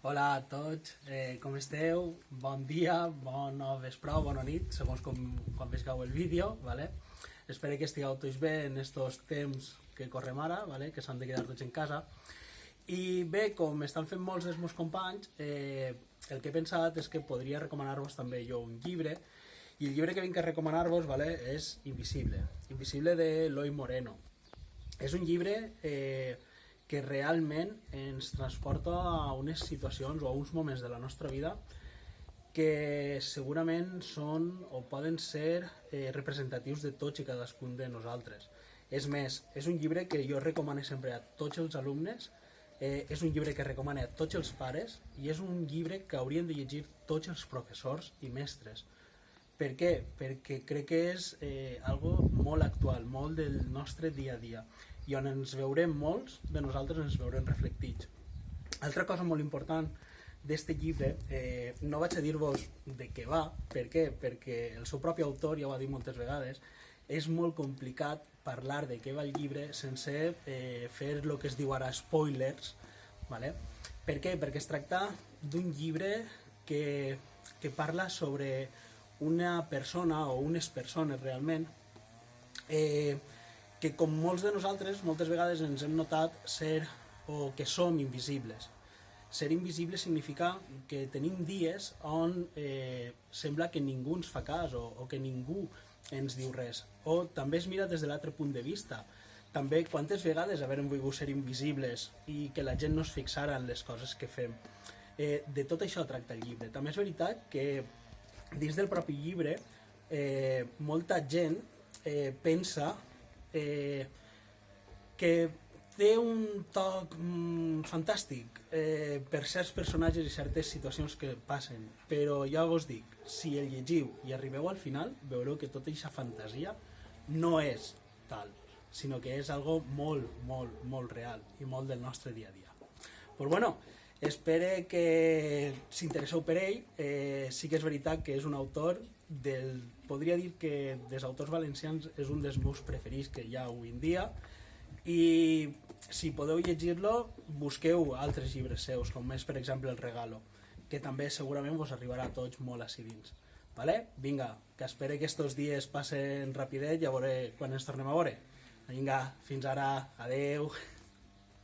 Hola a tots, com esteu? Bon dia, bona vespre, bona nit, segons quan veieu el vídeo, ¿vale? Espero que estigueu tots bé en estos temps que correm ara, ¿vale? Que s'han de quedar tots en casa. I bé, com estan fent molts dels meus companys, el que he pensat és que podria recomanar-vos també jo un llibre, i el llibre que vinc a recomanar-vos, ¿vale? És Invisible, Invisible de Eloi Moreno. És un llibre que realment ens transporta a unes situacions o a uns moments de la nostra vida que segurament són o poden ser representatius de tots i cadascun de nosaltres. És més, és un llibre que jo recomano sempre a tots els alumnes, és un llibre que recomano a tots els pares i és un llibre que haurien de llegir tots els professors i mestres. Per què? Perquè crec que és algo molt actual, molt del nostre dia a dia, i on ens veurem molts de nosaltres ens veurem reflectits. Altra cosa molt important d'este llibre, no vaig a dir-vos de què va, per què? Perquè el seu propi autor ja ho ha dit moltes vegades, és molt complicat parlar de què va el llibre sense fer el que es diu ara spoilers, ¿vale? Per què? Perquè es tracta d'un llibre que parla sobre una persona o unes persones realment que com molts de nosaltres moltes vegades ens hem notat ser o que som invisibles. Ser invisible significa que tenim dies on sembla que ningú ens fa cas o que ningú ens diu res. O també es mira des de l'altre punt de vista. També quantes vegades haurem volgut ser invisibles i que la gent no es fixara en les coses que fem. De tot això tracta el llibre. També és veritat que dins del propi llibre molta gent pensa que té un toc fantàstic per certs personatges i certes situacions que passen, però ja vos dic, si el llegiu i arribeu al final, veureu que tota aquesta fantasia no és tal, sinó que és algo molt, molt, molt real i molt del nostre dia a dia. Pues bueno, espero que s'interesseu per ell. Sí que és veritat que és un autor podria dir que dels autors valencians és un dels meus preferits que hi ha avui en dia, i si podeu llegir-lo busqueu altres llibres seus, com és per exemple El Regalo, que també segurament vos arribarà a tots molt així dins, vale? Vinga, que espero que estos dies passen rapidet i a veure quan ens tornem a veure. Vinga, fins ara, adeu.